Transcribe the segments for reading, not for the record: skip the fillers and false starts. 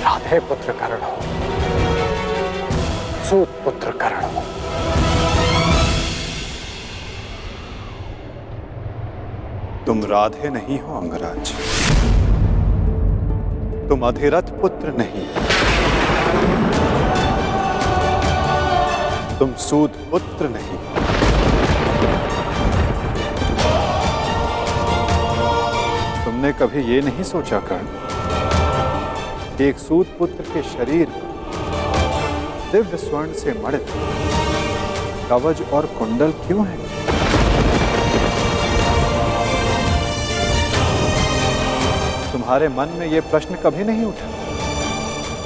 राधे पुत्र कर्ण हो, सूत पुत्र कर्ण हो। तुम राधे नहीं हो अंगराज, तुम अधिरथ पुत्र नहीं, तुम सूत पुत्र नहीं। तुमने कभी ये नहीं सोचा कर्ण कि एक सूत पुत्र के शरीर पर दिव्य स्वर्ण से मणित कवच और कुंडल क्यों है? तुम्हारे मन में यह प्रश्न कभी नहीं उठा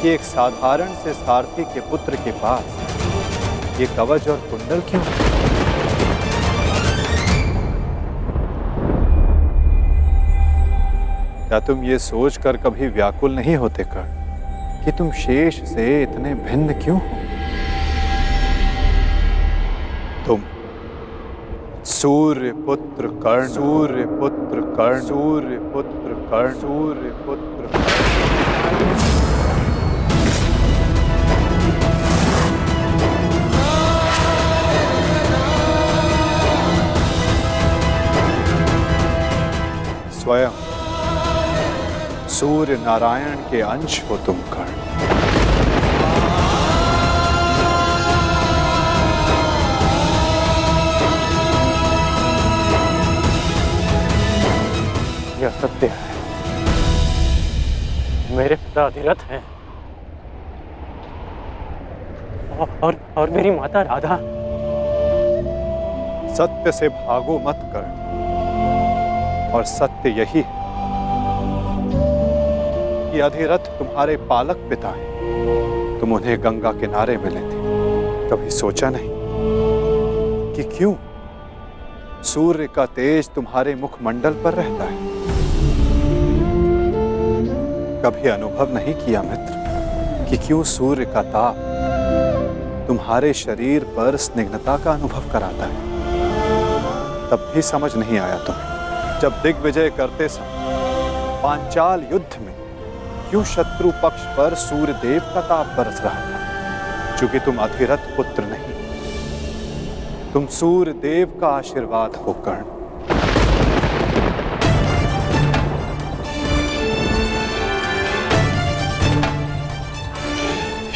कि एक साधारण से सारथी के पुत्र के पास ये कवच और कुंडल क्यों है? क्या तुम ये सोचकर कभी व्याकुल नहीं होते कर्ण कि तुम शेष से इतने भिन्न क्यों हो? तुम सूर्य पुत्र कर्ण, सूर्य पुत्र कर्ण, सूर्य पुत्र कर्ण, सूर्य पुत्र कर्ण। स्वयं सूर्य नारायण के अंश हो तुम कर्ण। यह सत्य है, मेरे पिता अधिरथ हैं और मेरी माता राधा। सत्य से भागो मत कर्ण, और सत्य यही है कि अधिरथ तुम्हारे पालक पिता हैं। तुम उन्हें गंगा किनारे मिले थे, कभी सोचा नहीं कि क्यों सूर्य का तेज तुम्हारे मुखमंडल पर रहता है? कभी अनुभव नहीं किया मित्र कि क्यों सूर्य का ताप तुम्हारे शरीर पर स्निग्धता का अनुभव कराता है? तब भी समझ नहीं आया तुम्हें जब दिग्विजय करते समय पांचाल युद्ध में क्यों शत्रु पक्ष पर सूर्य देव का ताप बरस रहा था? क्योंकि तुम अधिरथ पुत्र नहीं, तुम सूर्य देव का आशीर्वाद हो कर्ण।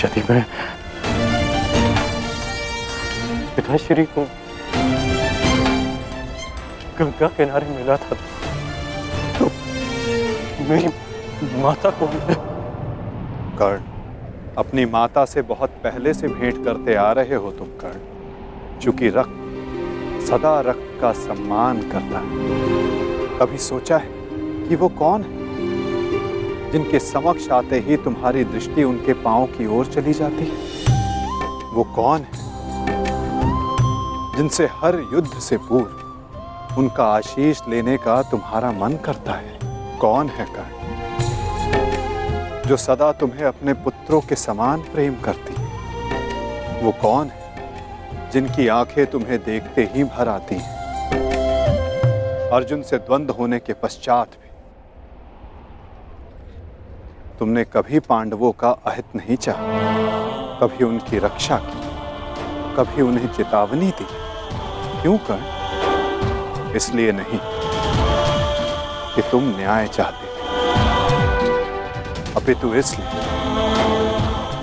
यदि मैं पिताश्री को गंगा किनारे मिला था तो मेरी माता कौन है? कर्ण, अपनी माता से बहुत पहले से भेंट करते आ रहे हो तुम कर्ण। चूंकि रक्त सदा रक्त का सम्मान करता है। कभी सोचा है कि वो कौन है जिनके समक्ष आते ही तुम्हारी दृष्टि उनके पांव की ओर चली जाती है? वो कौन है जिनसे हर युद्ध से पूर्व उनका आशीष लेने का तुम्हारा मन करता है? कौन है कर्ण जो सदा तुम्हें अपने पुत्रों के समान प्रेम करती है? वो कौन है जिनकी आंखें तुम्हें देखते ही भर आती हैं? अर्जुन से द्वंद्व होने के पश्चात भी तुमने कभी पांडवों का अहित नहीं चाहा, कभी उनकी रक्षा की, कभी उन्हें चेतावनी दी। क्यों कर्ण? इसलिए नहीं कि तुम न्याय चाहते थे, अपितु इसलिए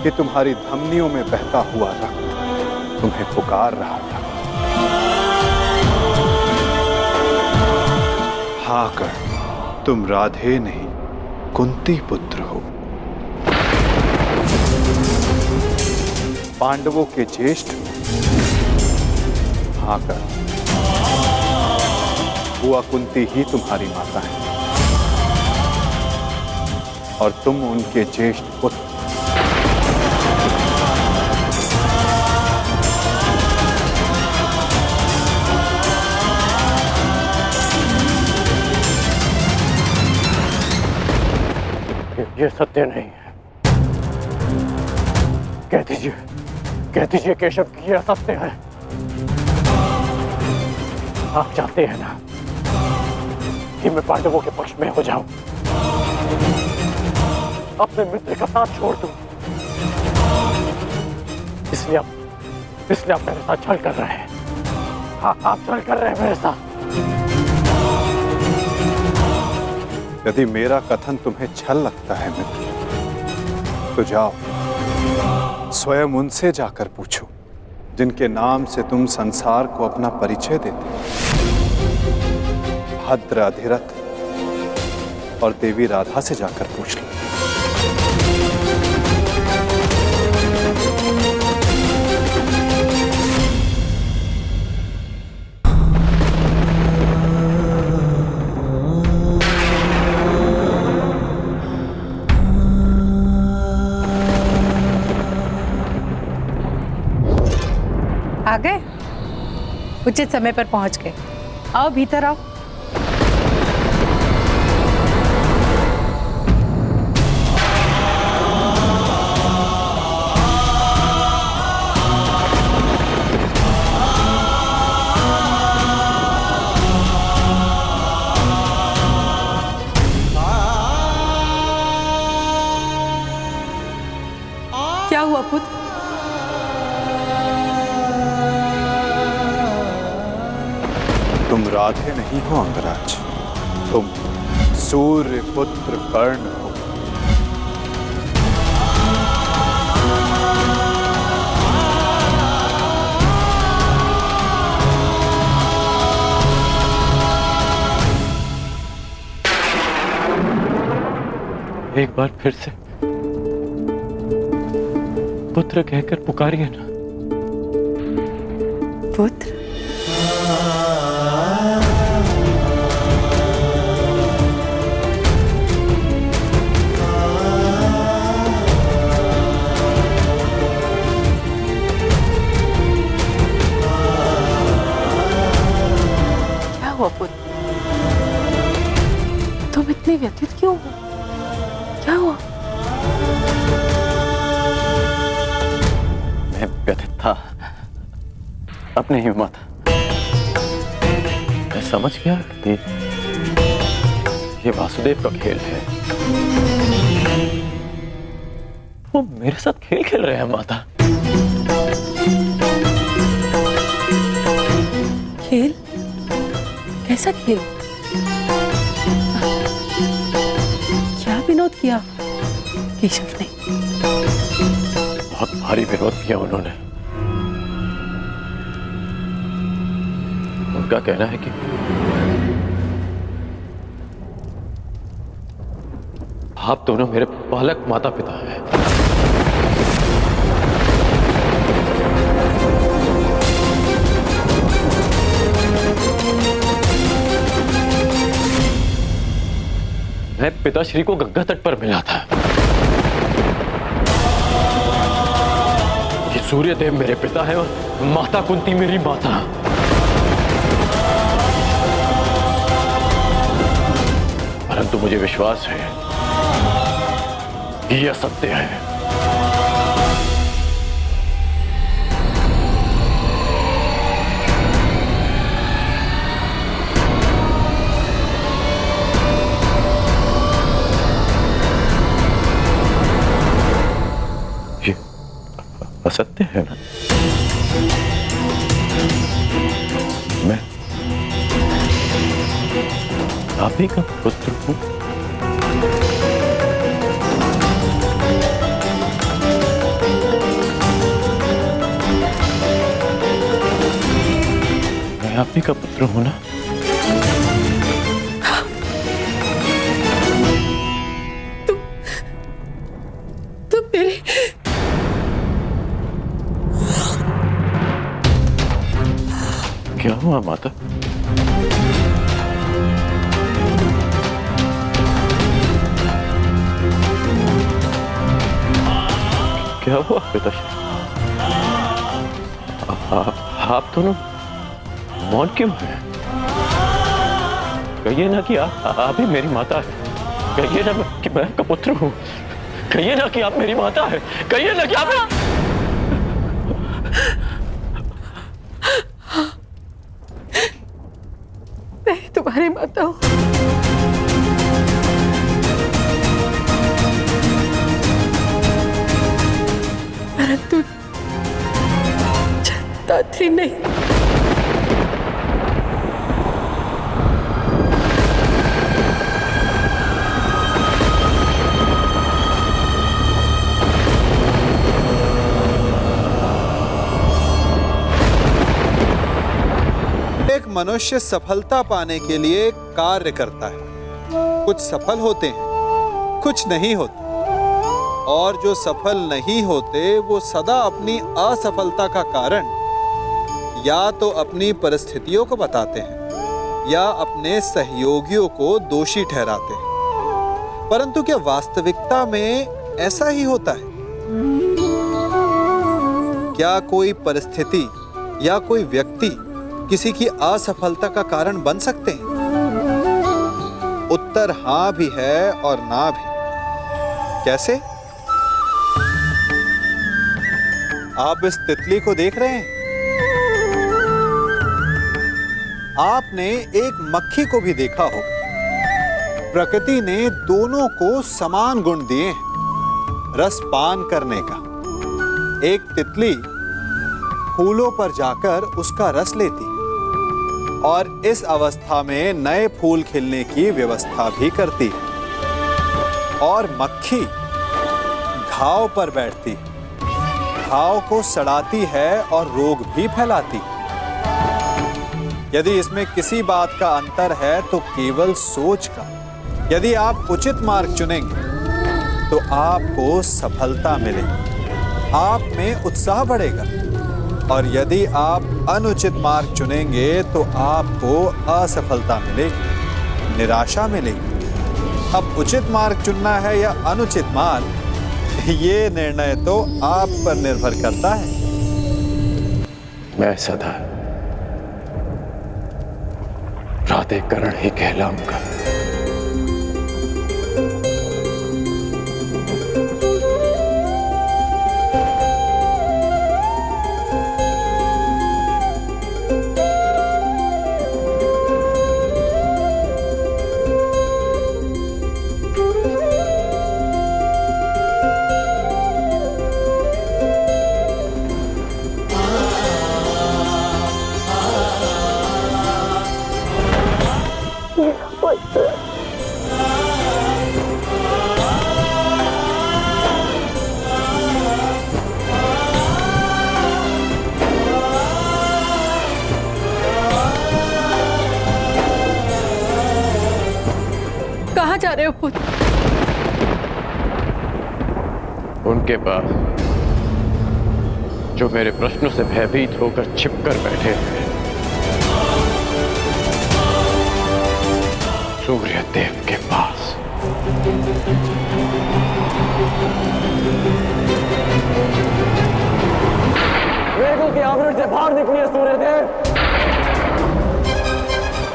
कि तुम्हारी धमनियों में बहता हुआ रक्त तुम्हें पुकार रहा था। हाँ कर्ण, तुम राधे नहीं कुंती पुत्र हो, पांडवों के ज्येष्ठ। हाँ कर्ण, बुआ कुंती ही तुम्हारी माता है और तुम उनके ज्येष्ठ पुत्र। ये सत्य नहीं है। कह दीजिए केशव कि यह सत्य है। आप चाहते हैं ना कि मैं पांडवों के पक्ष में हो जाऊं? अपने मित्र का साथ छोड़ दूं, इसलिए आप मेरे साथ छल कर रहे हैं। हाँ, आप छल कर रहे हैं मेरे साथ। यदि मेरा कथन तुम्हें छल लगता है मित्र, तो जाओ स्वयं उनसे जाकर पूछो जिनके नाम से तुम संसार को अपना परिचय देते। भद्र अधिरथ और देवी राधा से जाकर पूछ लो। आ गए? उचित समय पर पहुंच गए। आओ भीतर आओ। क्या हुआ पुत्र? तुम राधे नहीं हो अंगराज, तुम सूर्य पुत्र कर्ण हो। एक बार फिर से पुत्र कहकर पुकारिए ना। पुत्र? क्या हुआ पुत्र? तुम इतने व्यथित क्यों हो? क्या हुआ? मैं व्यथित था अपने ही मत। मैं समझ गया कि ये वासुदेव का खेल है। वो मेरे साथ खेल खेल रहे हैं माता। खेल? कैसा खेल? क्या विनोद किया केशव ने? बहुत भारी विरोध किया उन्होंने। उनका कहना है कि आप दोनों मेरे बालक माता पिता हैं। मैं पिताश्री को गंगा तट पर मिला था कि सूर्यदेव मेरे पिता है और माता कुंती मेरी माता। परंतु मुझे विश्वास है कि यह सत्य है। ये असत्य है ना? मैं आप ही का पुत्र हूं। मैं आप ही का पुत्र हूं ना? तुम मेरे क्या हुआ माता? क्या हुआ पिताश्री? आप दोनों मौन क्यों हैं? कहिए ना कि आप ही मेरी माता है। कहिए ना कि मैं आपका पुत्र हूँ। कहिए ना कि आप मेरी माता है। कहिए ना कि आप मैं तुम्हारी माता हूँ। बात ही नहीं। एक मनुष्य सफलता पाने के लिए कार्य करता है। कुछ सफल होते हैं, कुछ नहीं होते, और जो सफल नहीं होते वो सदा अपनी असफलता का कारण या तो अपनी परिस्थितियों को बताते हैं या अपने सहयोगियों को दोषी ठहराते हैं। परंतु क्या वास्तविकता में ऐसा ही होता है? क्या कोई परिस्थिति या कोई व्यक्ति किसी की असफलता का कारण बन सकते हैं? उत्तर हाँ भी है और ना भी। कैसे? आप इस तितली को देख रहे हैं? आपने एक मक्खी को भी देखा होगा। प्रकृति ने दोनों को समान गुण दिए हैं रस पान करने का। एक तितली फूलों पर जाकर उसका रस लेती और इस अवस्था में नए फूल खिलने की व्यवस्था भी करती है। और मक्खी घाव पर बैठती, घाव को सड़ाती है और रोग भी फैलाती। यदि इसमें किसी बात का अंतर है तो केवल सोच का। यदि आप उचित मार्ग चुनेंगे तो आपको सफलता मिलेगी, आप में उत्साह बढ़ेगा, और यदि आप अनुचित मार्ग चुनेंगे तो आपको असफलता मिलेगी, निराशा मिलेगी। अब उचित मार्ग चुनना है या अनुचित मार्ग, ये निर्णय तो आप पर निर्भर करता है। मैं सदा प्राधिकरण ही कहलाऊंगा। कहाँ जा रहे हो पुत्र? उनके पास जो मेरे प्रश्नों से भयभीत होकर छिपकर बैठे हैं, सूर्य देव के पास। मेघों के आवरण से बाहर निकलिए सूर्य देव।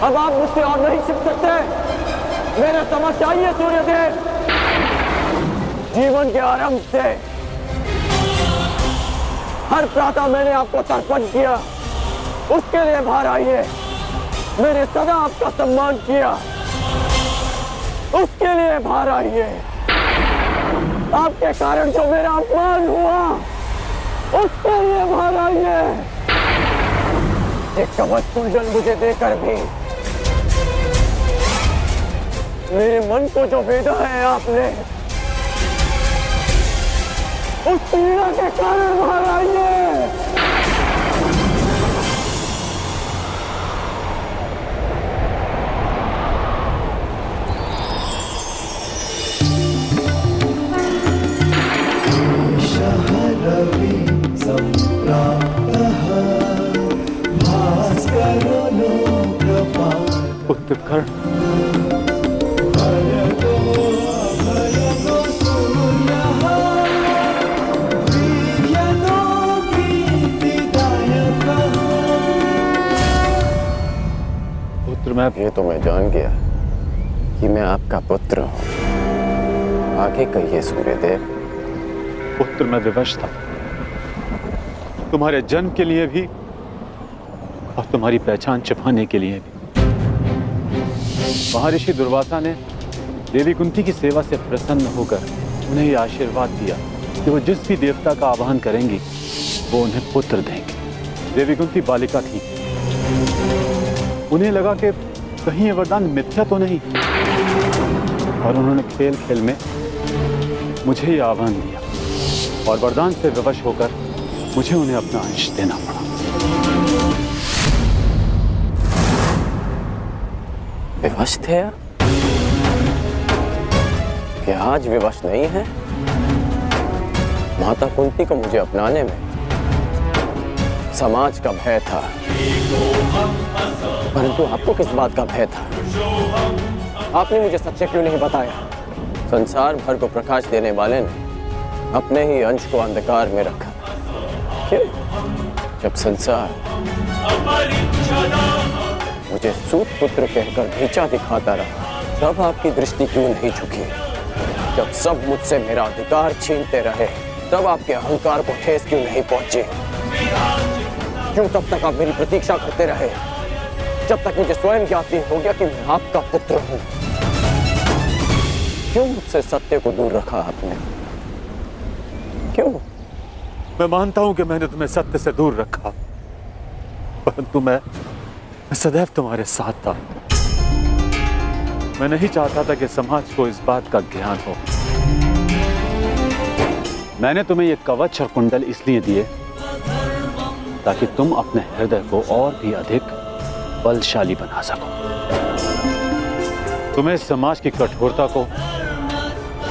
अब आप मुझसे और नहीं छिप सकते। मेरे समक्ष आइए सूर्य देव। जीवन के आरंभ से हर प्रातः मैंने आपको तर्पण किया, उसके लिए बाहर आइए। मैंने सदा आपका सम्मान किया, उसके लिए बाहर आइए। आपके कारण जो मेरा अपमान हुआ, उसके लिए बाहर आइए। एक कवच कुंडल मुझे देकर भी मेरे मन को जो भेदा है आपने, उस पीड़ा के कारण बाहर आइए। उत्कर्ण मैं ये तो मैं जान गया कि मैं आपका पुत्र हूं। आगे कहिए सूर्यदेव। पुत्र मैं विवश था, तुम्हारे जन्म के लिए भी और तुम्हारी पहचान छिपाने के लिए भी। महर्षि दुर्वासा ने देवी कुंती की सेवा से प्रसन्न होकर उन्हें यह आशीर्वाद दिया कि वो जिस भी देवता का आवाहन करेंगी वो उन्हें पुत्र देंगे। देवी कुंती बालिका थी। उन्हें लगा कि कहीं ये वरदान मिथ्या तो नहीं, और उन्होंने खेल खेल में मुझे ये आह्वान दिया, और वरदान से विवश होकर मुझे उन्हें अपना अंश देना पड़ा। विवश थे आप? कि आज विवश नहीं है? माता कुंती को मुझे अपनाने में समाज का भय था, परंतु आपको किस बात का भय था? आपने मुझे सच्चे क्यों नहीं बताया? संसार भर को प्रकाश देने वाले ने अपने ही अंश को अंधकार में रखा। क्यों? जब संसार मुझे सूत पुत्र कहकर नीचा दिखाता रहा, तब आपकी दृष्टि क्यों नहीं झुकी? जब सब मुझसे मेरा अधिकार छीनते रहे, तब आपके अहंकार को ठेस क्यों नहीं पहुंची? क्यों तब तक आप मेरी प्रतीक्षा करते रहे, जब तक मुझे स्वयं ज्ञात नहीं हो गया कि मैं आपका पुत्र हूं? क्यों मुझसे सत्य को दूर रखा आपने? क्यों? मैं मानता हूं कि मैंने तुम्हें सत्य से दूर रखा, परंतु मैं सदैव तुम्हारे साथ था। मैं नहीं चाहता था कि समाज को इस बात का ज्ञान हो। मैंने तुम्हें ये कवच और कुंडल इसलिए दिए ताकि तुम अपने हृदय को और भी अधिक बलशाली बना सको। तुम्हें समाज की कठोरता को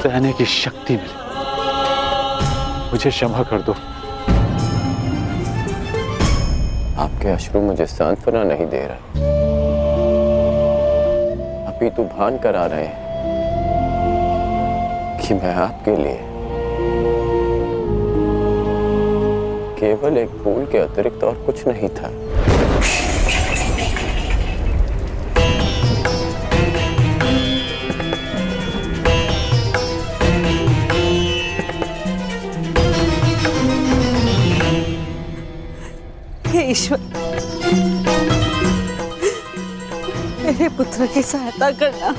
सहने की शक्ति मिले। मुझे क्षमा कर दो। आपके अश्रु मुझे सांत्वना नहीं दे रहे, अपितु भान करा रहे हैं कि मैं आपके लिए केवल एक फूल के अतिरिक्त और कुछ नहीं था। हे ईश्वर, मेरे पुत्र की सहायता करना।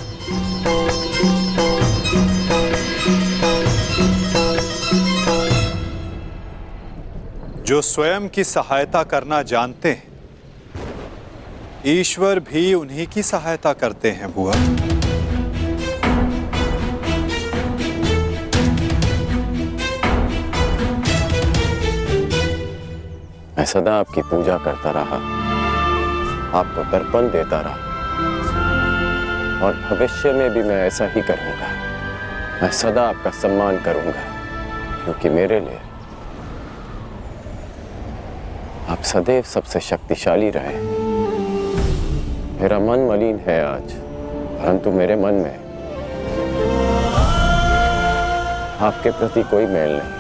जो स्वयं की सहायता करना जानते हैं, ईश्वर भी उन्हीं की सहायता करते हैं बुआ। मैं सदा आपकी पूजा करता रहा, आपको तर्पण देता रहा, और भविष्य में भी मैं ऐसा ही करूंगा। मैं सदा आपका सम्मान करूंगा, क्योंकि मेरे लिए आप सदैव सबसे शक्तिशाली रहे। मेरा मन मलिन है आज, परंतु मेरे मन में आपके प्रति कोई मेल नहीं।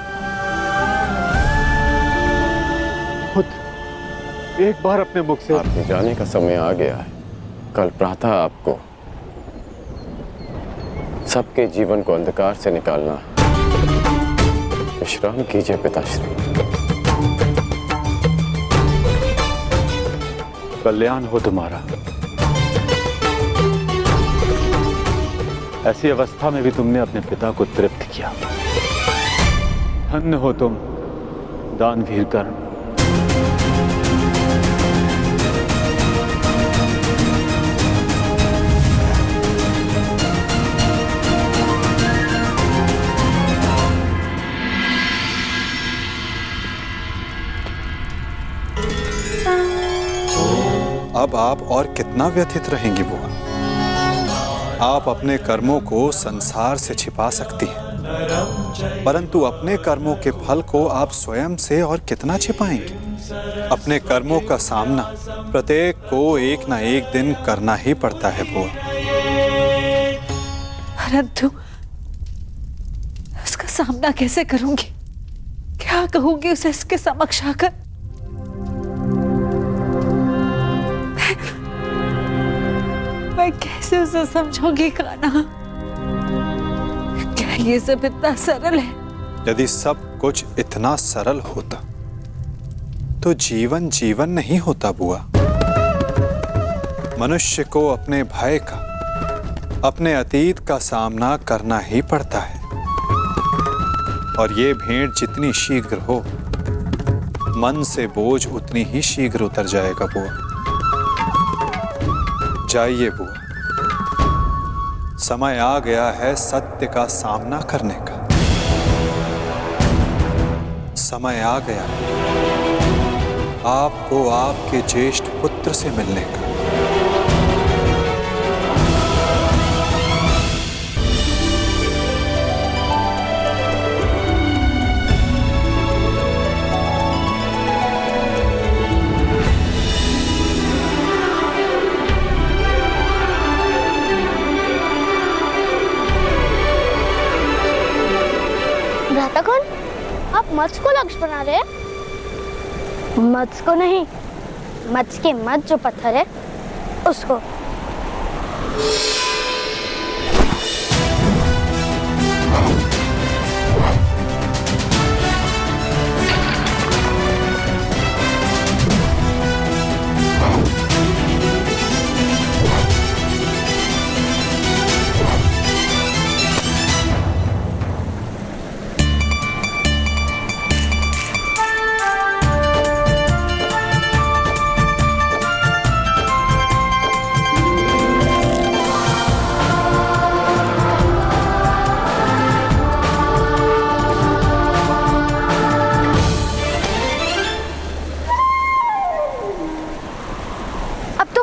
एक बार अपने मुख से आपके जाने का समय आ गया है। कल प्रातः आपको सबके जीवन को अंधकार से निकालना। विश्राम कीजिए पिताश्री। कल्याण हो तुम्हारा। ऐसी अवस्था में भी तुमने अपने पिता को तृप्त किया। धन्य हो तुम दानवीर कर्ण। अब आप और कितना व्यथित रहेंगी बुआ? आप अपने कर्मों को संसार से छिपा सकती हैं, परंतु अपने कर्मों के फल को आप स्वयं से और कितना छिपाएंगी? अपने कर्मों का सामना प्रत्येक को एक ना एक दिन करना ही पड़ता है बुआ। परंतु उसका सामना कैसे करूंगी? क्या कहूंगी उसे इसके समक्ष आकर? मैं कैसे उसे समझाऊंगी कान्हा? क्या ये सब इतना सरल है? यदि सब कुछ इतना सरल होता तो जीवन जीवन नहीं होता बुआ। मनुष्य को अपने भय का, अपने अतीत का सामना करना ही पड़ता है, और ये भेंट जितनी शीघ्र हो मन से बोझ उतनी ही शीघ्र उतर जाएगा बुआ। जाइए बुआ, समय आ गया है सत्य का सामना करने का। समय आ गया आपको आपके ज्येष्ठ पुत्र से मिलने का। भ्रातागण, आप मत्स्य को लक्ष्य बना रहे हैं? मत्स्य को नहीं, मत्स्य के मत जो पत्थर है उसको।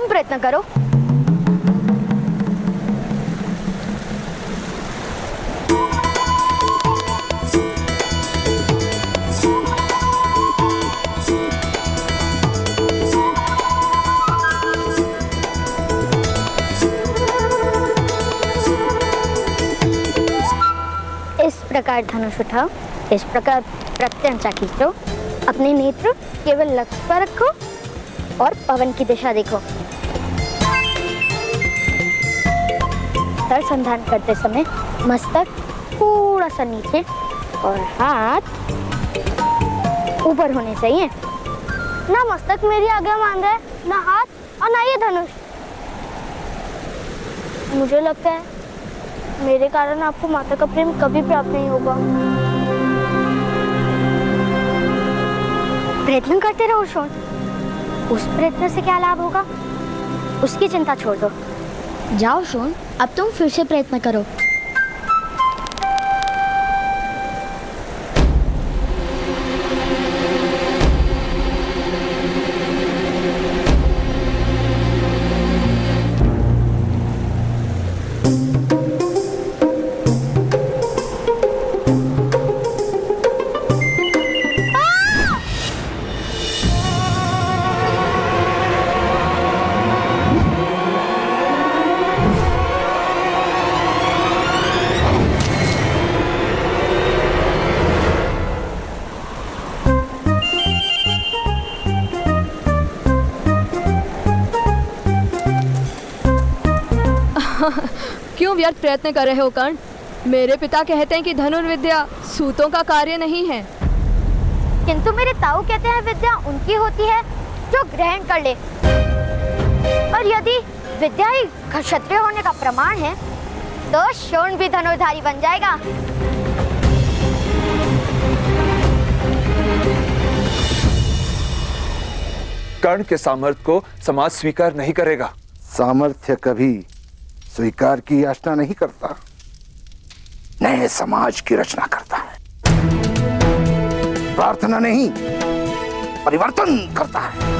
प्रयत्न करो। इस प्रकार धनुष उठाओ, इस प्रकार प्रत्यंचा खींचो, अपने नेत्र केवल लक्ष्य पर रखो और पवन की दिशा देखो। संधान करते समय मस्तक थोड़ा सा नीचे और हाथ ऊपर होने चाहिए। ना मस्तक मेरी आज्ञा मान रहा है, ना हाथ और ना ये धनुष। मुझे लगता है मेरे कारण आपको माता का प्रेम कभी प्राप्त नहीं होगा। प्रयत्न करते रहो शोन, उस प्रयत्न से क्या लाभ होगा उसकी चिंता छोड़ दो। जाओ शोन, अब तुम फिर से प्रयत्न करो। क्यों व्यर्थ प्रयत्न कर रहे हो कर्ण? मेरे पिता कहते हैं कि धनुर्विद्या सूतों का कार्य नहीं है। किंतु मेरे ताऊ कहते हैं विद्या उनकी होती है जो ग्रहण कर ले। और यदि विद्या ही क्षत्रिय होने का प्रमाण है तो शोण भी धनुर्धारी बन जाएगा। कर्ण के सामर्थ्य को समाज स्वीकार नहीं करेगा। सामर्थ्य कभी स्वीकार की याचना नहीं करता, नए समाज की रचना करता है। प्रार्थना नहीं, परिवर्तन करता है।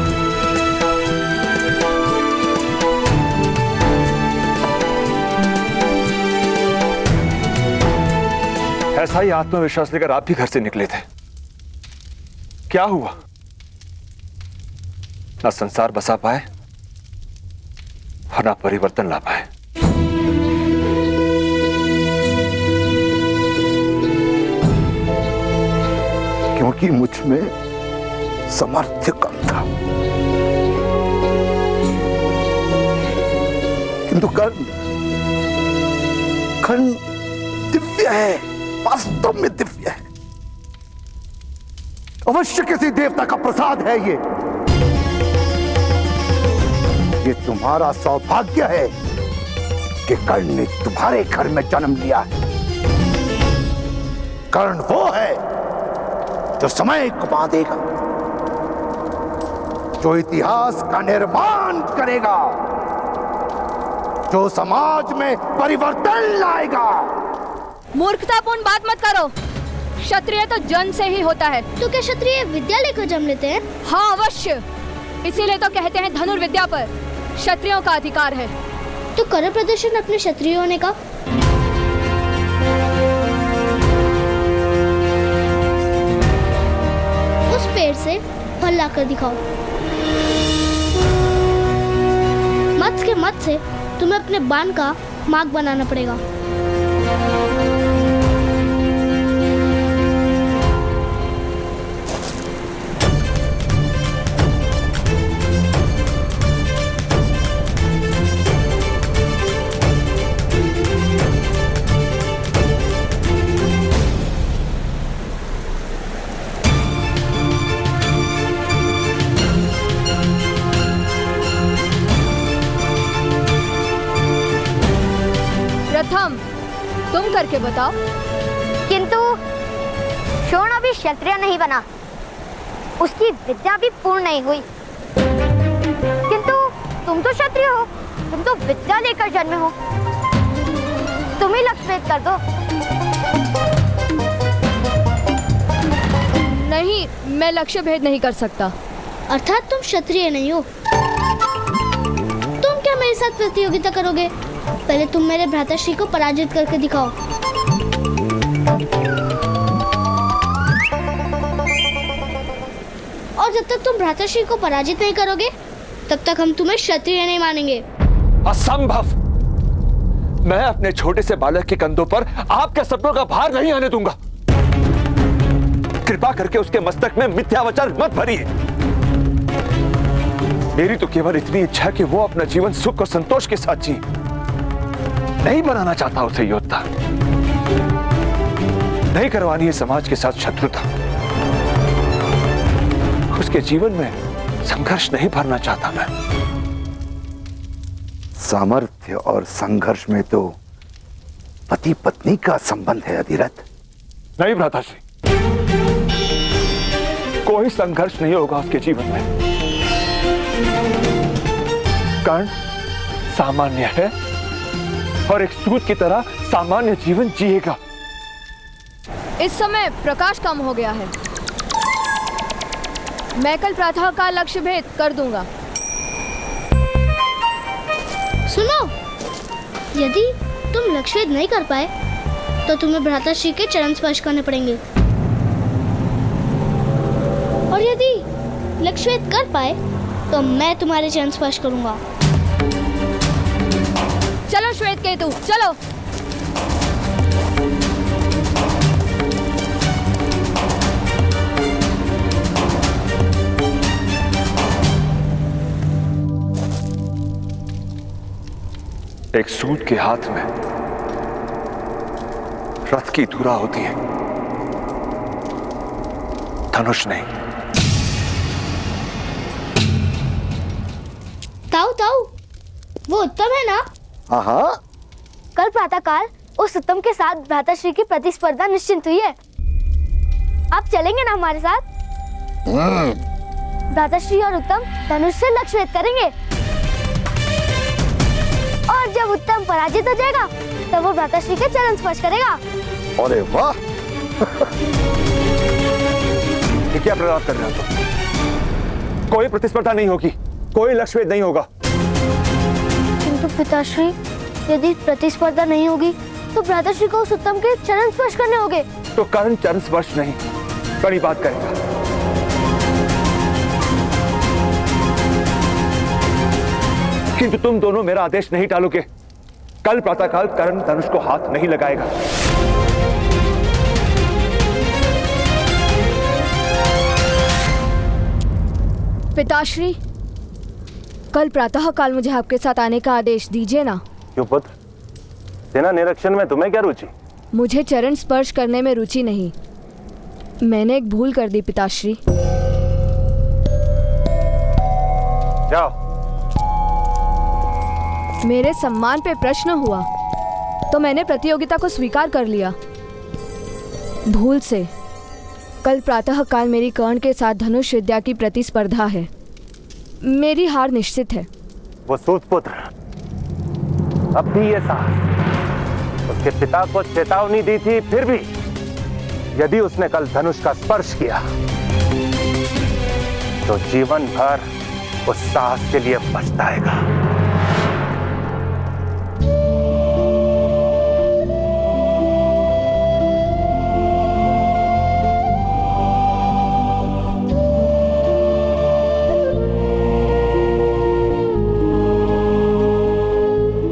ऐसा ही आत्मविश्वास लेकर आप भी घर से निकले थे। क्या हुआ? ना संसार बसा पाए और ना परिवर्तन ला पाए। क्योंकि मुझ में सामर्थ्य कम था। किंतु कर्ण दिव्य है, वास्तव में दिव्य है। अवश्य किसी देवता का प्रसाद है ये तुम्हारा सौभाग्य है कि कर्ण ने तुम्हारे घर में जन्म लिया है। कर्ण वो है जो समय को बांधेगा, जो इतिहास का निर्माण करेगा, जो समाज में परिवर्तन लाएगा। मूर्खतापूर्ण बात मत करो। क्षत्रिय तो जन्म से ही होता है। तो क्या क्षत्रिय विद्या लेकर जन्म लेते हैं? हाँ अवश्य, इसीलिए तो कहते हैं धनुर्विद्या पर क्षत्रियों का अधिकार है। तो करो प्रदर्शन अपने क्षत्रिय होने का। उस पेड़ से फल लाकर दिखाओ। मत्स्य के मत से तुम्हें अपने बाण का मार्ग बनाना पड़ेगा। प्रथम तुम करके बताओ। किंतु शोण अभी क्षत्रिय नहीं बना, उसकी विद्या भी पूर्ण नहीं हुई। किंतु तुम तो क्षत्रिय हो, तुम तो विद्या लेकर जन्मे हो, तुम ही लक्ष्यभेद कर दो। नहीं, मैं लक्ष्य भेद नहीं कर सकता। अर्थात तुम क्षत्रिय नहीं हो। तुम क्या मेरे साथ प्रतियोगिता करोगे? पहले तुम मेरे भ्राताश्री को पराजित करके दिखाओ। और जब तक तुम भ्राताश्री को पराजित नहीं करोगे, तब तक हम तुम्हें क्षत्रिय नहीं मानेंगे। असंभव। मैं अपने छोटे से बालक के कंधों पर आपके सपनों का भार नहीं आने दूंगा। कृपा करके उसके मस्तक में मिथ्या वचन मत भरिए। मेरी तो केवल इतनी इच्छा कि वो अपना जीवन सुख और संतोष के साथ जी। नहीं बनाना चाहता उसे योद्धा, नहीं करवानी है समाज के साथ शत्रुता, उसके जीवन में संघर्ष नहीं भरना चाहता मैं। सामर्थ्य और संघर्ष में तो पति पत्नी का संबंध है अधिरथ। नहीं भ्राताश्री, कोई संघर्ष नहीं होगा उसके जीवन में। कर्ण सामान्य है और एक सूत की तरह सामान्य जीवन जिएगा। इस समय प्रकाश कम हो गया है, मैं कल प्रातः का लक्ष्य भेद कर दूंगा। सुनो, यदि तुम लक्ष्य भेद नहीं कर पाए तो तुम्हें भ्राताश्री के चरण स्पर्श करने पड़ेंगे, और यदि लक्ष्य भेद कर पाए तो मैं तुम्हारे चरण स्पर्श करूंगा। चलो श्वेत केतु, चलो। एक सूत के हाथ में रथ की धुरा होती है, धनुष नहीं। ताऊ ताऊ, वो उत्तम है ना? हाँ, कल प्रातःकाल उस उत्तम के साथ भ्राताश्री की प्रतिस्पर्धा निश्चित हुई है। आप चलेंगे ना हमारे साथ? भ्राताश्री और उत्तम धनुष से लक्ष्य भेद करेंगे, और जब उत्तम पराजित हो जाएगा तब वो भ्राताश्री के चरण स्पर्श करेगा। अरे वाह! ये क्या प्रलाप कर रहे हो तुम? कोई प्रतिस्पर्धा नहीं होगी, कोई लक्ष्य भेद नहीं होगा। किंतु पिताश्री, यदि प्रतिस्पर्धा नहीं होगी तो भ्राताश्री को उस उत्तम के चरण स्पर्श करने होंगे। तो कर्ण चरण स्पर्श नहीं, बड़ी बात करेगा। किंतु तुम दोनों मेरा आदेश नहीं टालोगे। कल प्रातःकाल कर्ण धनुष को हाथ नहीं लगाएगा। पिताश्री, कल प्रातः काल मुझे आपके साथ आने का आदेश दीजिए ना। क्यों पुत्र, सेना निरीक्षण में तुम्हें क्या रुचि? मुझे चरण स्पर्श करने में रुचि नहीं। मैंने एक भूल कर दी पिताश्री। जाओ। मेरे सम्मान पे प्रश्न हुआ तो मैंने प्रतियोगिता को स्वीकार कर लिया। भूल से कल प्रातः काल मेरी कर्ण के साथ धनुष विद्या की प्रतिस्पर्धा है। मेरी हार निश्चित है। वो सूतपुत्र अब भी ये साहस उसके पिता को चेतावनी दी थी, फिर भी यदि उसने कल धनुष का स्पर्श किया तो जीवन भर उस साहस के लिए पछताएगा।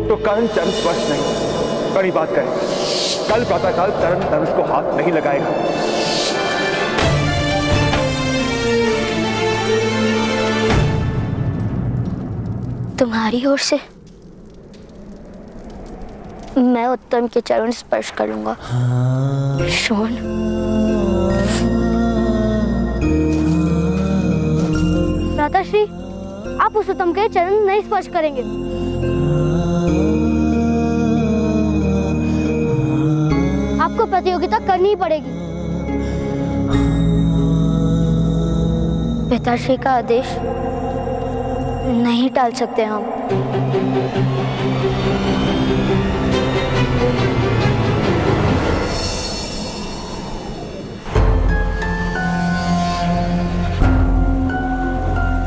तो कर्ण चरण स्पर्श नहीं, बड़ी बात करें, कल प्रातःकाल कर्ण धनुष को हाथ नहीं लगाएगा। तुम्हारी ओर से मैं उत्तम के चरण स्पर्श करूंगा। शोन, भ्राताश्री, आप उस उत्तम के चरण नहीं स्पर्श करेंगे। आपको प्रतियोगिता करनी ही पड़ेगी। पिताश्री का आदेश नहीं टाल सकते हम।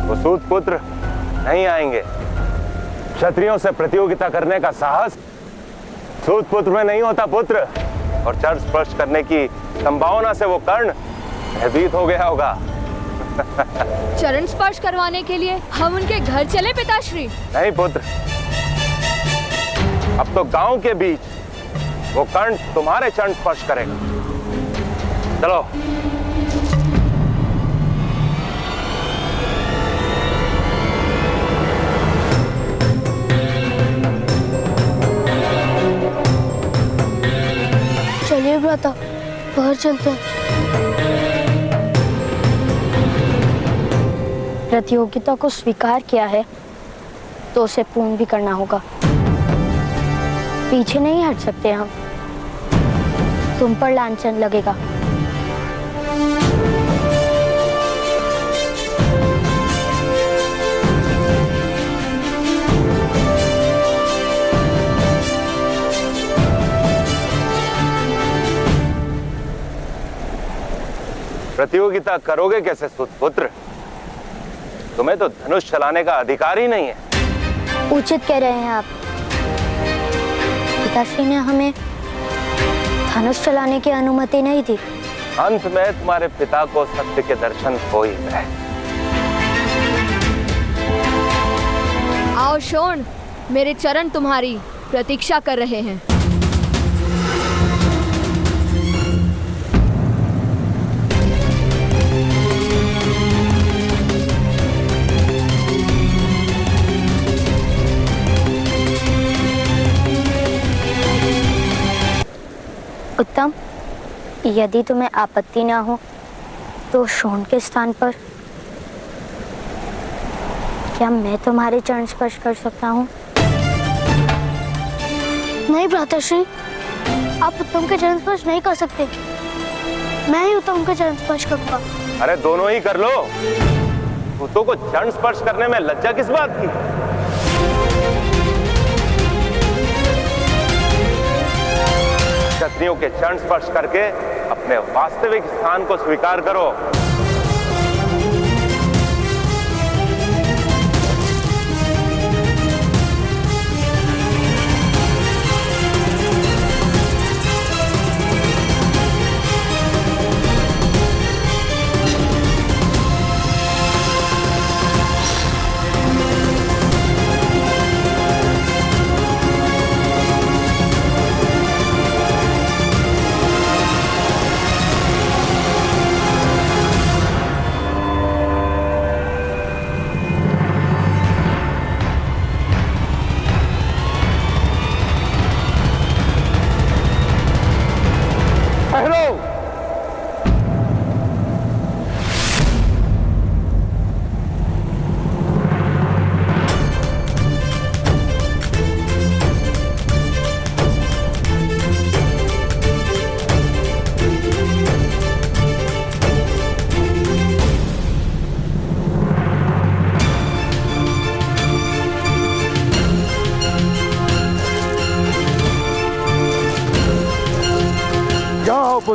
वो सूतपुत्र नहीं आएंगे। क्षत्रियों से प्रतियोगिता करने का साहस सूतपुत्र में नहीं होता पुत्र, और चरण स्पर्श करने की संभावना से वो कर्ण भयभीत हो गया होगा। चरण स्पर्श करवाने के लिए हम उनके घर चले पिताश्री? नहीं पुत्र, अब तो गांव के बीच वो कर्ण तुम्हारे चरण स्पर्श करेगा। चलो। चलिए भ्राता, बाहर चलते हैं। प्रतियोगिता को स्वीकार किया है तो उसे पूर्ण भी करना होगा। पीछे नहीं हट सकते हम। तुम पर लांछन लगेगा। प्रतियोगिता करोगे कैसे सुपुत्र? तुम्हें तो धनुष चलाने का अधिकार ही नहीं है। उचित कह रहे हैं आप। पिताश्री ने हमें धनुष चलाने की अनुमति नहीं दी। अंत में तुम्हारे पिता को सत्य के दर्शन हो ही गए। आओ शोण, मेरे चरण तुम्हारी प्रतीक्षा कर रहे हैं। उत्तम, यदि तुम्हें आपत्ति ना हो तो शोण के स्थान पर क्या मैं तुम्हारे चरण स्पर्श कर सकता हूँ? नहीं भ्राताश्री, आप उत्तम के चरण स्पर्श नहीं कर सकते। मैं ही उत्तम के चरण स्पर्श करूंगा। अरे दोनों ही कर लो। पुतों को चरण स्पर्श करने में लज्जा किस बात की? क्षत्रियों के चरण स्पर्श करके अपने वास्तविक स्थान को स्वीकार करो।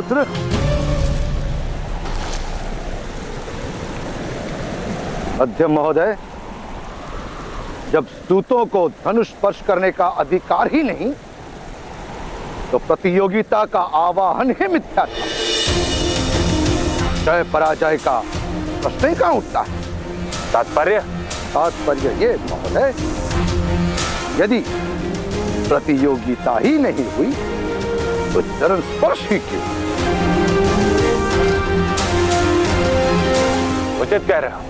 पुत्र। मध्यम महोदय, जब सूतों को धनुष स्पर्श करने का अधिकार ही नहीं, तो प्रतियोगिता का आवाहन ही मिथ्या था। जय पराजय का प्रश्न ही कहां उठता है? तात्पर्य ये महोदय, यदि प्रतियोगिता ही नहीं हुई तो चरण स्पर्श ही क्यों? उचित कह रहे हो,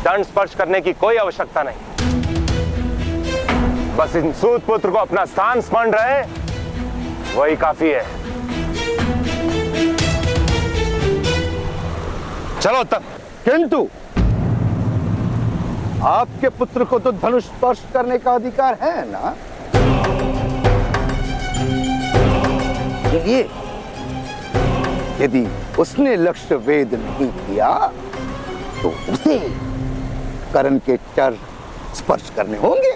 चरण स्पर्श करने की कोई आवश्यकता नहीं। बस इन सूत पुत्र को अपना स्थान स्मरण रहे, वही काफी है। चलो तब। किंतु आपके पुत्र को तो धनुष स्पर्श करने का अधिकार है ना? ये यदि उसने लक्ष्य वेद नहीं किया तो उसे कर्ण के चर स्पर्श करने होंगे।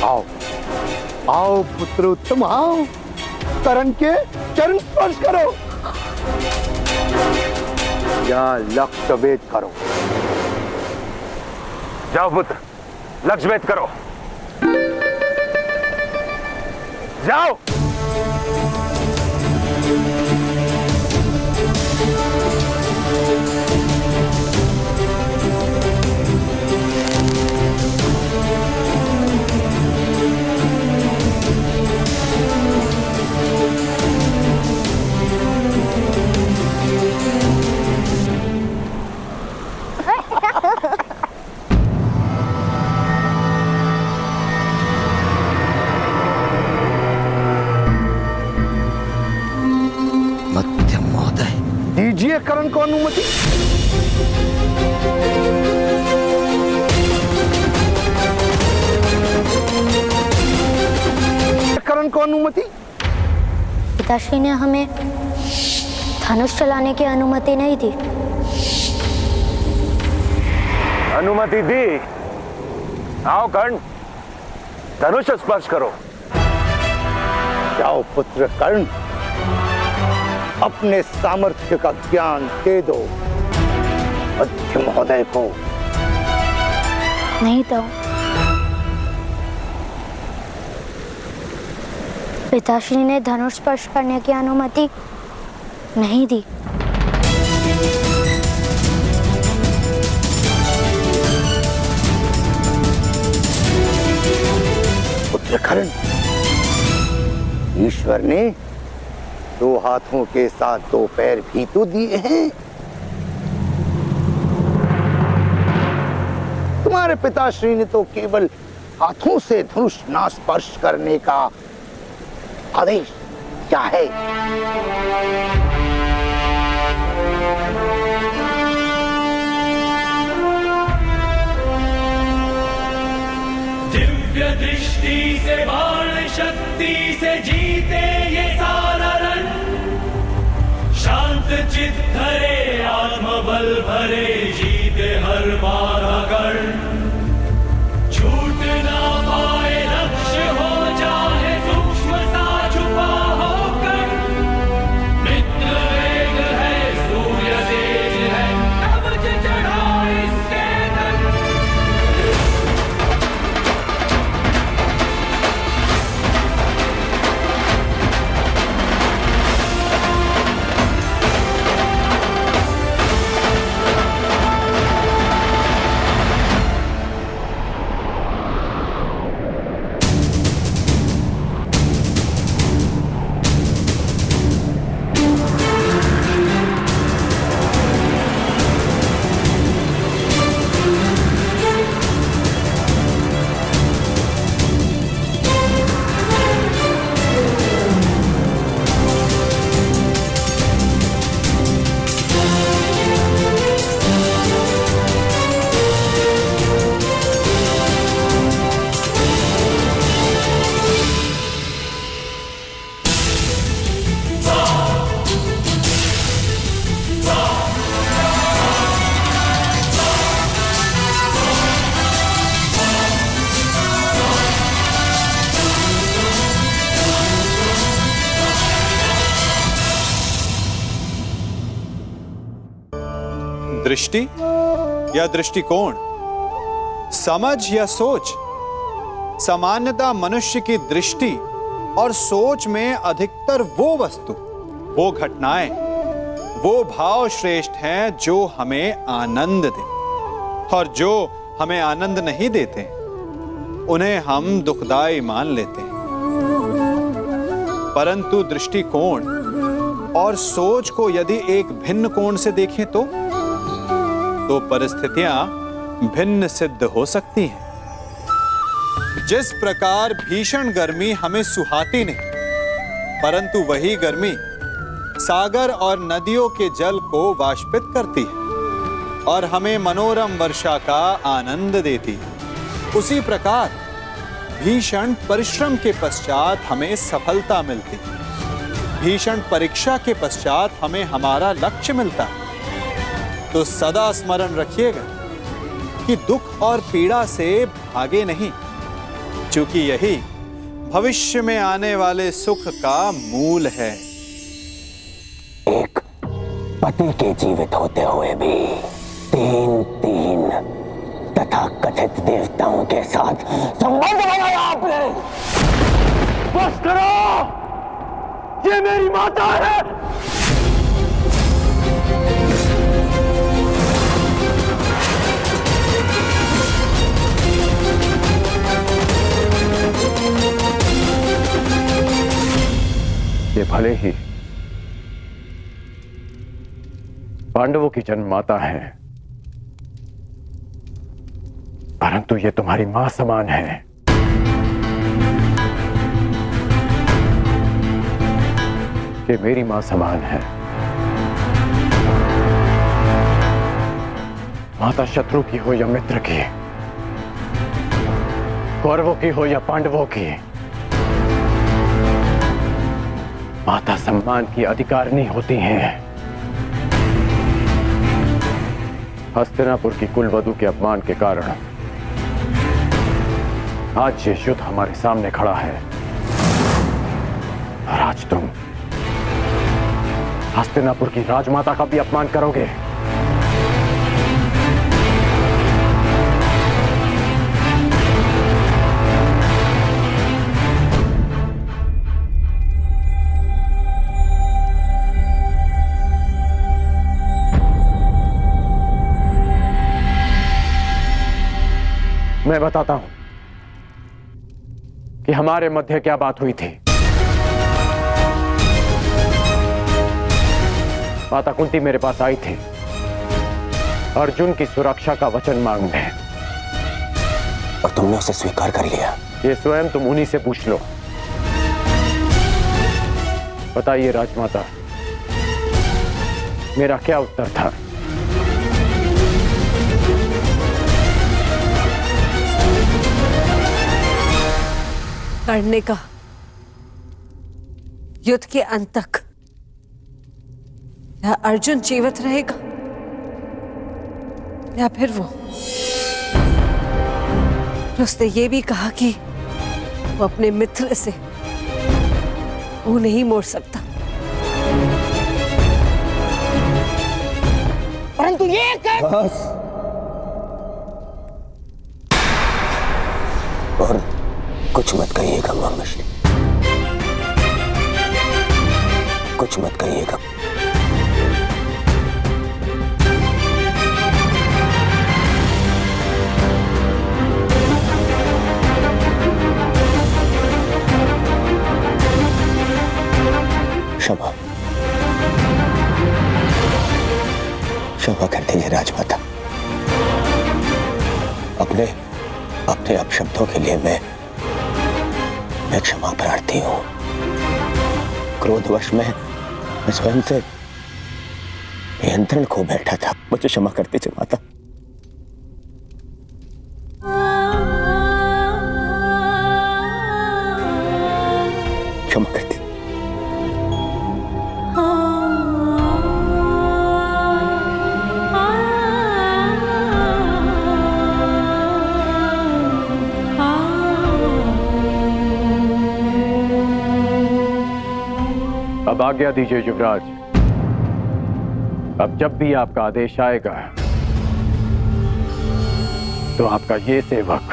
आओ आओ पुत्र उत्तम, आओ, कर्ण के चरण स्पर्श करो या लक्ष्य वेद करो। जाओ पुत्र, लक्ष्य भेद करो, जाओ। मध्यम महोदय, दीजिए कर्ण को अनुमति। कर्ण को अनुमति। पिताश्री ने हमें धनुष चलाने की अनुमति नहीं दी। अनुमति दी। आओ कर्ण, धनुष स्पर्श करो। जाओ पुत्र कर्ण, अपने सामर्थ्य का ज्ञान दे दो मध्यम महोदय को। नहीं तो पिताश्री ने धनुष स्पर्श करने की अनुमति नहीं दी। पुत्र कर्ण, ईश्वर ने 2 हाथों के साथ 2 पैर भी तो दिए हैं। तुम्हारे पिताश्री ने तो केवल हाथों से धनुष ना स्पर्श करने का आदेश क्या है? दिव्य दृष्टि से बाण शक्ति से जीते ये सारा रण, शांत चित्त धरे आत्मबल भरे जीते हर बाधा गण। छूट ना पाए लक्ष्य हो चाहे सूक्ष्म सा छुपा हो कर, मित्र वेग है सूर्य तेज है कवच चढ़ा इसके तन। दृष्टि या दृष्टिकोण, समझ या सोच? सामान्यतः मनुष्य की दृष्टि और सोच में अधिकतर वो वस्तु, वो घटनाएं, वो भाव श्रेष्ठ हैं जो हमें आनंद दें, और जो हमें आनंद नहीं देते उन्हें हम दुखदाई मान लेते हैं। परंतु दृष्टिकोण और सोच को यदि एक भिन्न कोण से देखें तो परिस्थितियां भिन्न सिद्ध हो सकती हैं। जिस प्रकार भीषण गर्मी हमें सुहाती नहीं, परंतु वही गर्मी सागर और नदियों के जल को वाष्पित करती है और हमें मनोरम वर्षा का आनंद देती है, उसी प्रकार भीषण परिश्रम के पश्चात हमें सफलता मिलती है। भीषण परीक्षा के पश्चात हमें हमारा लक्ष्य मिलता है। तो सदा स्मरण रखिएगा कि दुख और पीड़ा से भागे नहीं, क्योंकि यही भविष्य में आने वाले सुख का मूल है। एक पति के जीवित होते हुए भी तीन तथा कथित देवताओं के साथ संबंध बनाया आपने। बस करो, ये मेरी माता है। ये भले ही पांडवों की जन्ममाता है, परंतु ये तुम्हारी मां समान है। ये मेरी मां समान है। माता शत्रु की हो या मित्र की, कौरवों की हो या पांडवों की, माता सम्मान की अधिकारिणी होती हैं। हस्तिनापुर की कुलवधू के अपमान के कारण आज ये युद्ध हमारे सामने खड़ा है, और आज तुम हस्तिनापुर की राजमाता का भी अपमान करोगे। मैं बताता हूं कि हमारे मध्य क्या बात हुई थी। माता कुंती मेरे पास आई थी अर्जुन की सुरक्षा का वचन मांगने, और तुमने उसे स्वीकार कर लिया। ये स्वयं तुम उन्हीं से पूछ लो। बताइए राजमाता, मेरा क्या उत्तर था? लड़ने का, युद्ध के अंत तक या अर्जुन जीवित रहेगा या फिर वो। उसने ये भी कहा कि वो अपने मित्र से वो नहीं मोड़ सकता। परंतु ये बस, और कुछ मत कहिएगा मामश्री, कुछ मत कहिएगा। क्षमा, क्षमा कर दीजिए राजमाता। अपने अपशब्दों के लिए मैं क्षमा प्रार्थी हूं। क्रोधवश में मैं स्वयं से नियंत्रण खो बैठा था। मुझे क्षमा कर दीजिए माता। क्षमा कर दीजिए। अब आज्ञा दीजिए युवराज। अब जब भी आपका आदेश आएगा तो आपका ये सेवक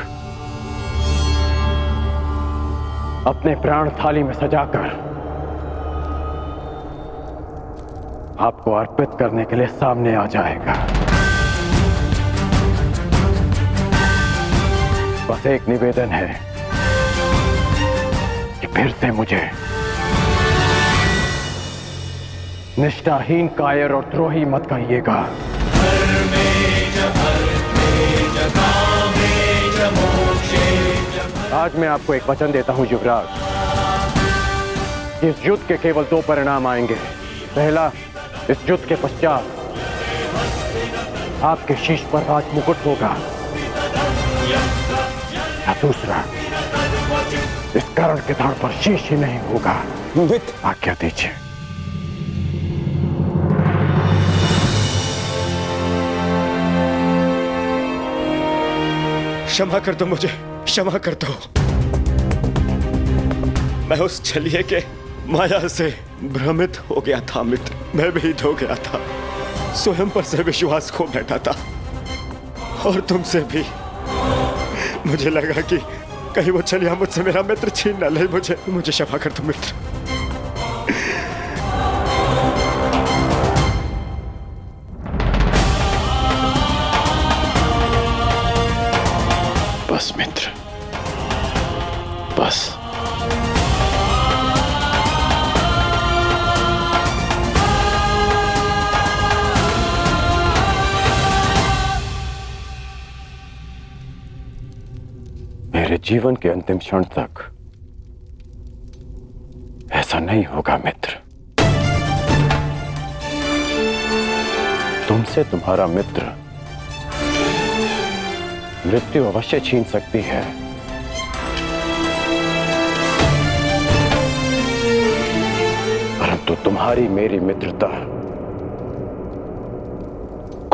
अपने प्राण थाली में सजाकर आपको अर्पित करने के लिए सामने आ जाएगा। बस एक निवेदन है कि फिर से मुझे निष्ठाहीन, कायर और द्रोही मत कहिएगा। आज मैं आपको एक वचन देता हूं युवराज, इस युद्ध के केवल 2 परिणाम आएंगे। पहला, इस युद्ध के पश्चात आपके शीश पर राज मुकुट होगा, या दूसरा, इस कर्ण के धड़ पर शीश ही नहीं होगा। आज्ञा दीजिए। क्षमा कर दो मुझे, क्षमा कर दो। मैं उस छलिए के माया से भ्रमित हो गया था मित्र, मैं भी हो गया था, स्वयं पर से विश्वास खो बैठा था और तुमसे भी। मुझे लगा कि कहीं वो छलिया मुझसे मेरा मित्र छीन न ले। मुझे क्षमा कर दो मित्र। बस मित्र, बस। मेरे जीवन के अंतिम क्षण तक ऐसा नहीं होगा मित्र। तुमसे तुम्हारा मित्र मृत्यु अवश्य छीन सकती है, परंतु तुम्हारी मेरी मित्रता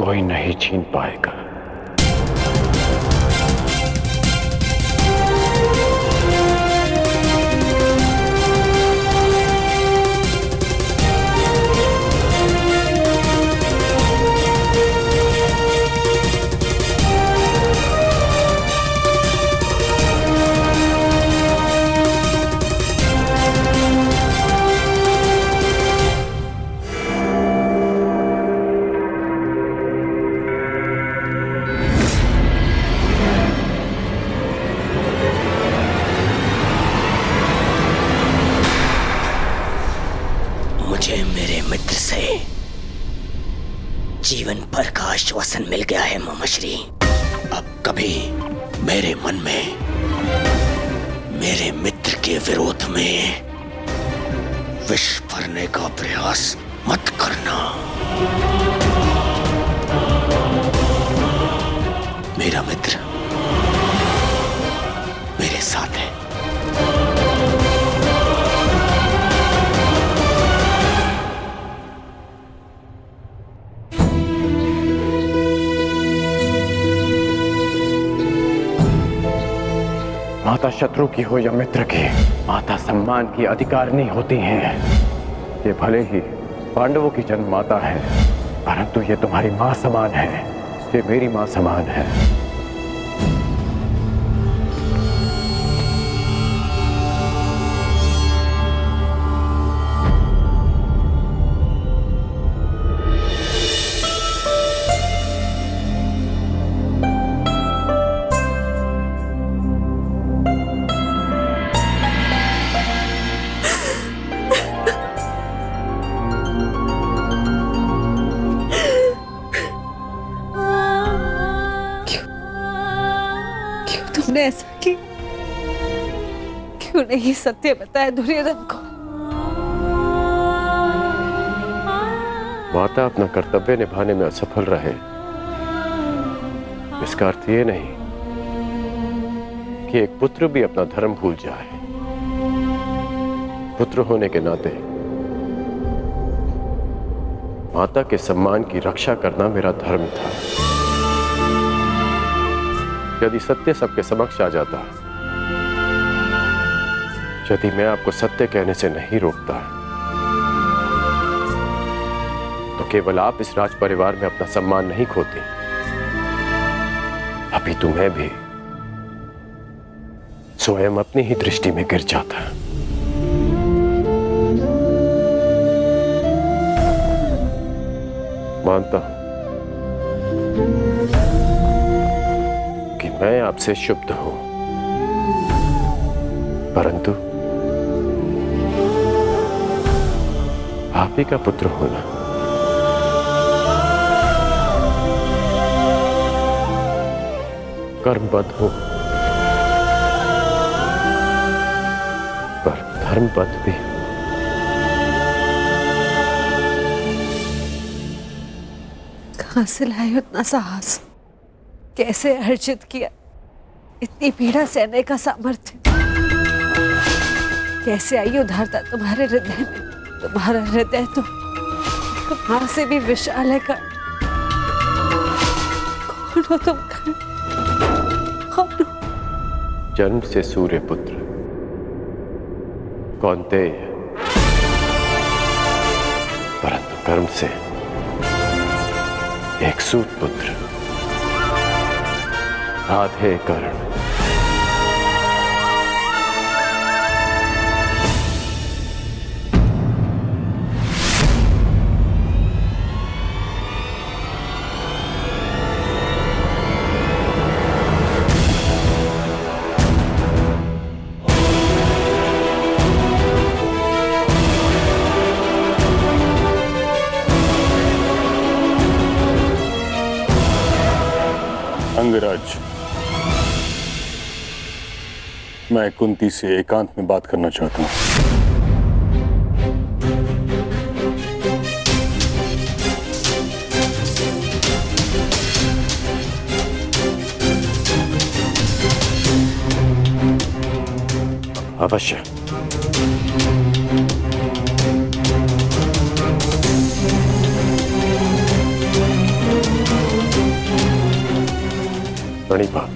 कोई नहीं छीन पाएगा। जीवन भर का आश्वासन मिल गया है मामाश्री। अब कभी मेरे मन में मेरे मित्र के विरोध में विष भरने का प्रयास मत करना। मेरा मित्र मेरे साथ है। माता शत्रु की हो या मित्र की, माता सम्मान की अधिकारिणी होती हैं। ये भले ही पांडवों की जन्म माता है, परंतु ये तुम्हारी मां समान है, ये मेरी मां समान है। तुमने ऐसा क्यों नहीं सत्य बताया दुर्योधन को? माता अपना कर्तव्य निभाने में असफल रहे, इसका अर्थ ये नहीं कि एक पुत्र भी अपना धर्म भूल जाए। पुत्र होने के नाते माता के सम्मान की रक्षा करना मेरा धर्म था। यदि सत्य सबके समक्ष आ जाता, यदि मैं आपको सत्य कहने से नहीं रोकता, तो केवल आप इस राज परिवार में अपना सम्मान नहीं खोती, अभी तुम्हें भी स्वयं अपनी ही दृष्टि में गिर जाता है। मानता हूं कि मैं आपसे शुद्ध हूं, परंतु आप ही का पुत्र होना कर्मबद्ध हूं, पर धर्मबद्ध भी। कहां से लाए उतना साहस? कैसे अर्जित किया इतनी पीड़ा सहने का सामर्थ्य? कैसे आई उदारता तुम्हारे हृदय में? तुम्हारा हृदय तो कहां से भी विशाल है। कौन हो तुम? कौन हो? जन्म से सूर्य पुत्र कौन्तेय, परंतु कर्म से एक सूत पुत्र राधे कर्ण। अंगराज, मैं कुंती से एकांत में बात करना चाहता हूं। अवश्य। बड़ी बात।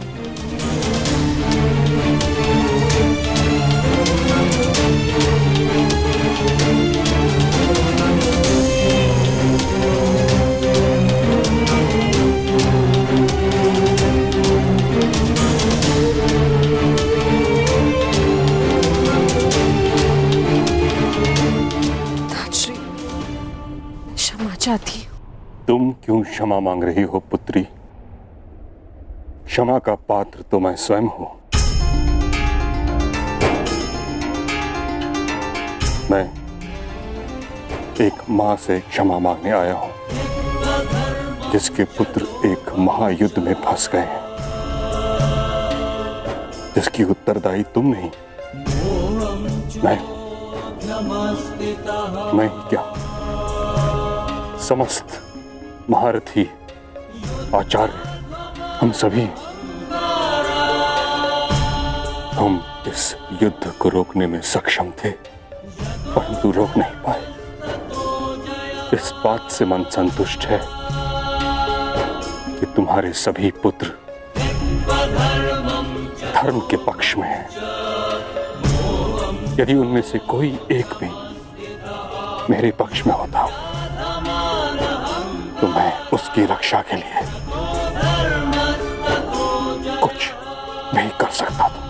ताजश्री, क्षमा चाहती हूँ। तुम क्यों क्षमा मांग रही हो पुत्री? क्षमा का पात्र तो मैं स्वयं हूं। मैं एक मां से क्षमा मांगने आया हूं, जिसके पुत्र एक महायुद्ध में फंस गए हैं, जिसकी उत्तरदायी तुम नहीं, मैं ही क्या, समस्त महारथी आचार्य हम सभी। हम इस युद्ध को रोकने में सक्षम थे, परंतु रोक नहीं पाए। इस बात से मन संतुष्ट है कि तुम्हारे सभी पुत्र धर्म के पक्ष में हैं। यदि उनमें से कोई एक भी मेरे पक्ष में होता तो मैं उसकी रक्षा के लिए कुछ भी कर सकता था।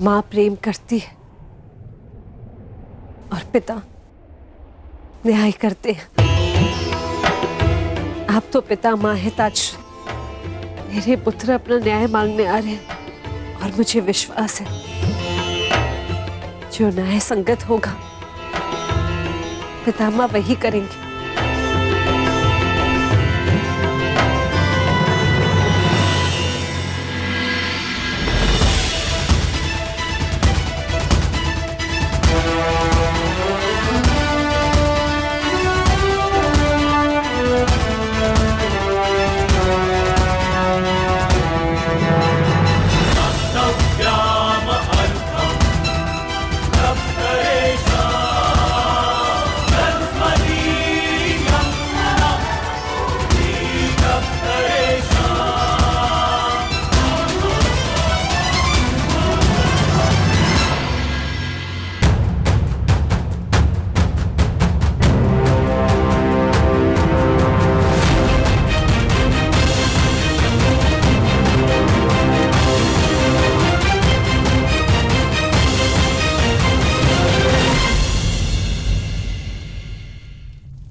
मां प्रेम करती है और पिता न्याय करते हैं। आप तो पिता मां है ताजश्री। मेरे पुत्र अपना न्याय मांगने आ रहे हैं और मुझे विश्वास है जो न्याय संगत होगा पितामह वही करेंगे।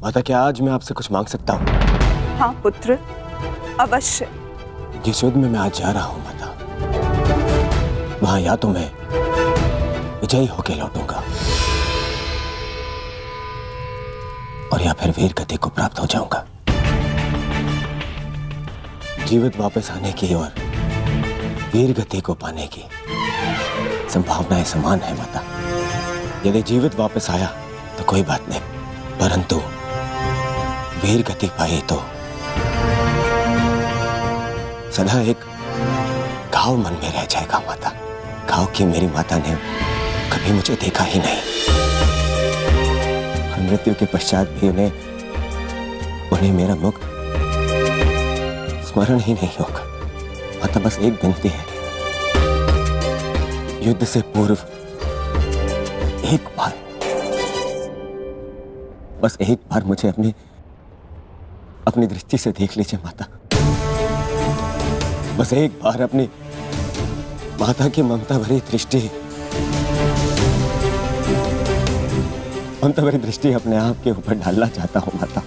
माता, क्या आज मैं आपसे कुछ मांग सकता हूँ? हाँ पुत्र, अवश्य। जिस युद्ध में मैं आज जा रहा हूँ माता, वहां या तो मैं विजयी होके लौटूंगा और या फिर वीर गति को प्राप्त हो जाऊंगा। जीवित वापस आने की और वीर गति को पाने की संभावनाएं समान है माता। यदि जीवित वापस आया तो कोई बात नहीं, परंतु वीर गति पाई तो सदा एक घाव मन में रह जाएगा माता। घाव की मेरी माता ने कभी मुझे देखा ही नहीं और मृत्यु के पश्चात भी उन्हें मेरा मुख स्मरण ही नहीं होगा। माता, बस एक विनती है, युद्ध से पूर्व एक बार, बस एक बार मुझे अपनी दृष्टि से देख लीजिए माता। बस एक बार अपनी माता की ममता भरी दृष्टि अपने आप के ऊपर डालना चाहता हूं माता।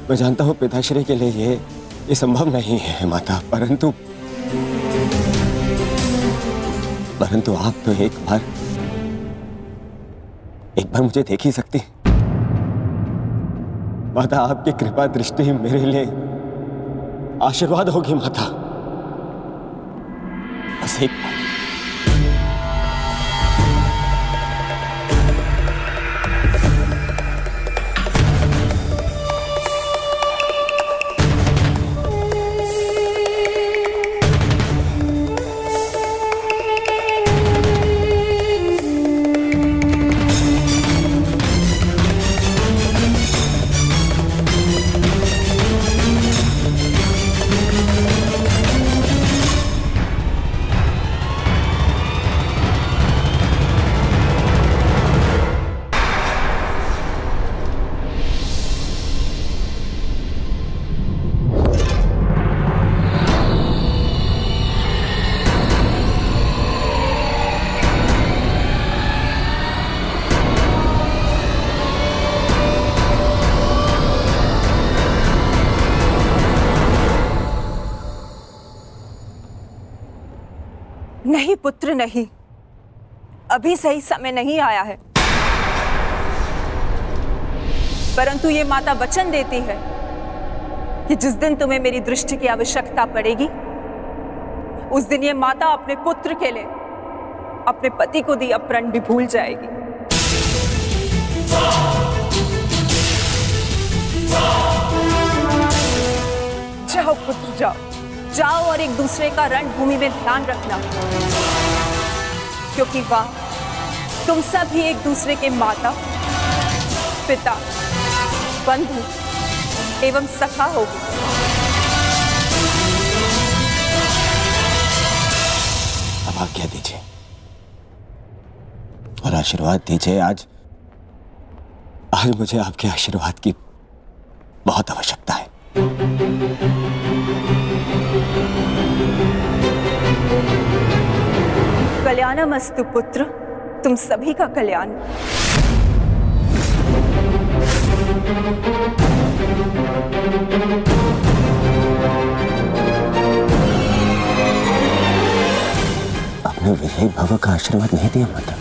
मैं जानता हूं पिताश्री के लिए ये संभव नहीं है माता, परंतु आप तो एक बार मुझे देख ही सकती माता। आपकी कृपा दृष्टि मेरे लिए आशीर्वाद होगी माता। बस एक बार। नहीं पुत्र नहीं, अभी सही समय नहीं आया है। परंतु ये माता वचन देती है कि जिस दिन तुम्हें मेरी दृष्टि की आवश्यकता पड़ेगी, उस दिन ये माता अपने पुत्र के लिए अपने पति को दिया प्रण भी भूल जाएगी। जाओ पुत्र जाओ, जाओ और एक दूसरे का रणभूमि में ध्यान रखना, क्योंकि वहां तुम सब ही एक दूसरे के माता, पिता, बंधु एवं सखा होगी। अब आज्ञा दीजिए और आशीर्वाद दीजिए। आज मुझे आपके आशीर्वाद की बहुत आवश्यकता है। कल्याणमस्तु पुत्र, तुम सभी का कल्याण। आपने विजयी भव का आशीर्वाद नहीं दिया माता।